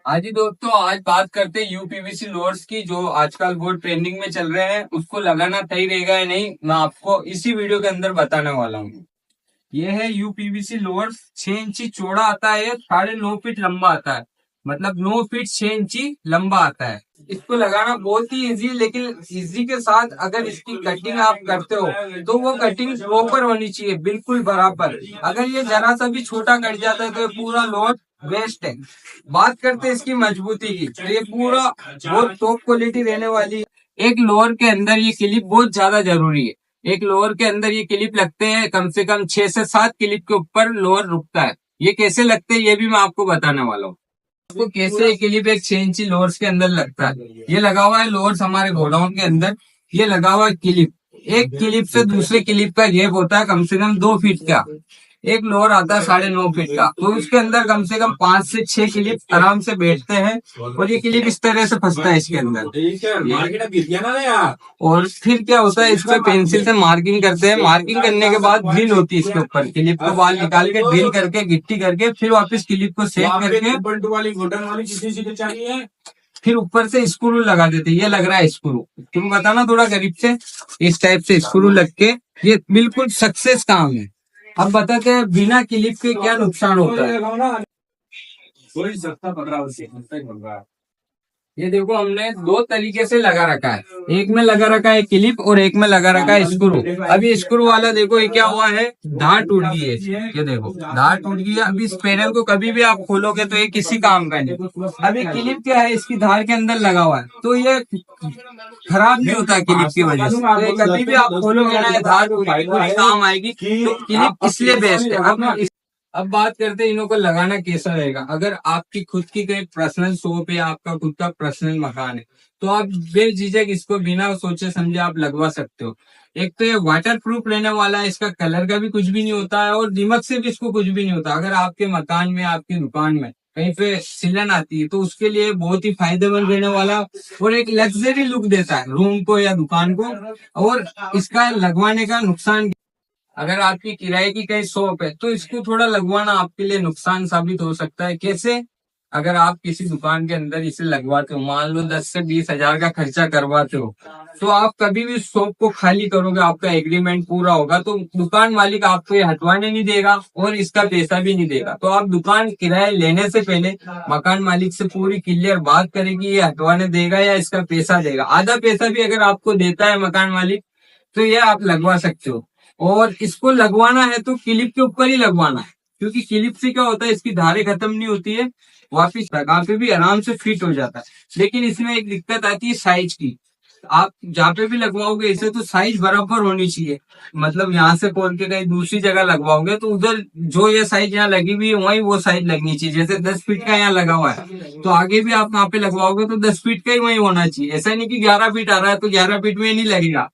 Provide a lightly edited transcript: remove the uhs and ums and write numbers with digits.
हाँ जी दोस्तों, आज बात करते हैं यूपीवीसी लोअर्स की, जो आजकल बहुत ट्रेंडिंग में चल रहे हैं। उसको लगाना सही रहेगा या नहीं, मैं आपको इसी वीडियो के अंदर बताने वाला हूँ। ये है यूपीवीसी लोअर्स। 6 इंची चौड़ा आता है, 9.5 फीट लंबा आता है। मतलब 9 फीट 6 इंची लंबा आता है। इसको लगाना बहुत ही इजी, लेकिन इजी के साथ अगर इसकी कटिंग आप करते हो तो वो कटिंग प्रॉपर होनी चाहिए, बिल्कुल बराबर। अगर ये जरा सा भी छोटा कट जाता है तो ये पूरा लोअर वेस्ट है। बात करते हैं इसकी मजबूती की, तो ये पूरा बहुत टॉप क्वालिटी रहने वाली है। एक लोअर के अंदर ये क्लिप बहुत ज्यादा जरूरी है। एक लोअर के अंदर ये क्लिप लगते हैं, कम से कम 6 से 7 क्लिप के ऊपर लोअर रुकता है। ये कैसे लगते हैं ये भी मैं आपको बताने वाला हूँ। आपको कैसे ये क्लिप एक 6 इंची लोअर्स के अंदर लगता है। ये लगा हुआ है लोअर्स हमारे गोडाउन के अंदर। ये लगा हुआ है क्लिप। एक क्लिप से दूसरे क्लिप का गैप होता है कम से कम 2 फीट का। एक लोअर आता है 9.5 फीट का, तो उसके अंदर कम से कम 5 से 6 क्लिप आराम से बैठते हैं। और ये क्लिप इस तरह से फंसता है इसके अंदर। और फिर क्या होता है, इस पे पेंसिल से मार्किंग करते हैं। मार्किंग करने के बाद ड्रिल होती है इसके ऊपर। क्लिप को बाहर निकाल के ड्रिल करके गिट्टी करके फिर वापस क्लिप को सेट करके फिर ऊपर से स्क्रू लगा देते हैं। ये लग रहा है स्क्रू, तुम बताना थोड़ा करीब से। इस टाइप से स्क्रू लग के ये बिल्कुल सक्सेस काम है। अब बताते हैं बिना क्लिप के क्या नुकसान होता है। ये देखो, हमने 2 तरीके से लगा रखा है। एक में लगा रखा है क्लिप और एक में लगा रखा है स्क्रू। अभी स्क्रू वाला देखो, ये क्या हुआ है, धार टूट गई है। ये देखो धार टूट गई है। अभी इस पैनल को कभी भी आप खोलोगे तो ये किसी काम का नहीं। अभी क्लिप क्या है, इसकी धार के अंदर लगा हुआ है, तो ये खराब नहीं होता क्लिप की वजह से। तो ये कभी भी आप खोलोगे ना, ये धार पूरी काम आएगी। तो क्लिप इसलिए बेस्ट है। अब बात करते हैं इन्हों को लगाना कैसा रहेगा। अगर आपकी खुद की कोई पर्सनल शॉप या आपका खुद का पर्सनल मकान है तो आप बेझिझक इसको बिना सोचे समझे आप लगवा सकते हो। एक तो ये वाटर प्रूफ रहने वाला है, इसका कलर का भी कुछ भी नहीं होता है और दीमक से भी इसको कुछ भी नहीं होता। अगर आपके मकान में, आपकी दुकान में कहीं पे सिलन आती है तो उसके लिए बहुत ही फायदेमंद रहने वाला और एक लग्जरी लुक देता है रूम को या दुकान को। और इसका लगवाने का नुकसान, अगर आपकी किराए की कहीं शॉप है तो इसको थोड़ा लगवाना आपके लिए नुकसान साबित हो सकता है। कैसे? अगर आप किसी दुकान के अंदर इसे लगवाते हो, मान लो 10 से 20 हजार का खर्चा करवाते हो, तो आप कभी भी शॉप को खाली करोगे, आपका एग्रीमेंट पूरा होगा तो दुकान मालिक आपको ये हटवाने नहीं देगा और इसका पैसा भी नहीं देगा। तो आप दुकान किराए लेने से पहले मकान मालिक से पूरी क्लियर बात करेगी, ये हटवाने देगा या इसका पैसा देगा। आधा पैसा भी अगर आपको देता है मकान मालिक तो ये आप लगवा सकते हो। और इसको लगवाना है तो क्लिप के ऊपर ही लगवाना है, क्योंकि क्लिप से क्या होता है, इसकी धारें खत्म नहीं होती है, वापिस लगा पे भी आराम से फिट हो जाता है। लेकिन इसमें एक दिक्कत आती है साइज की। आप जहाँ पे भी लगवाओगे इसे तो साइज बराबर होनी चाहिए। मतलब यहाँ से खोल के कहीं दूसरी जगह लगवाओगे तो उधर जो ये साइज यहाँ लगी हुई है वही वो साइज लगनी चाहिए। जैसे 10 फीट का यहाँ लगा हुआ है तो आगे भी आप वहाँ पे लगवाओगे तो 10 फीट का ही वही होना चाहिए। ऐसा नहीं कि 11 फीट आ रहा है तो 11 फीट में नहीं लगेगा।